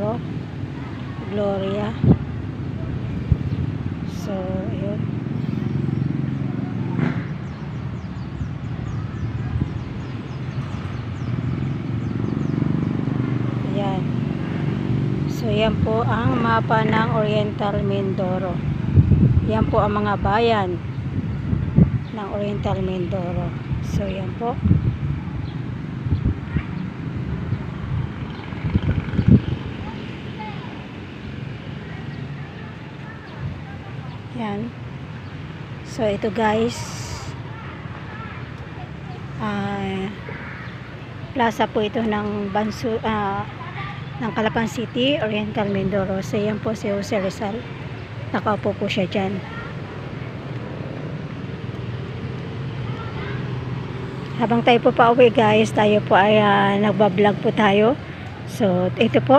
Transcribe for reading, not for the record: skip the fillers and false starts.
Mindoro, Gloria. So ayun, ayan. So yan po ang mapa ng Oriental Mindoro. Yan po ang mga bayan ng Oriental Mindoro. So yan po. Yan. So ito guys, plaza po ito ng ng Calapan City, Oriental Mindoro. So yan po si Jose Rizal. Nakaupo po siya dyan. Habang tayo po pa uwi guys, tayo po ay nagbablog po tayo. So ito po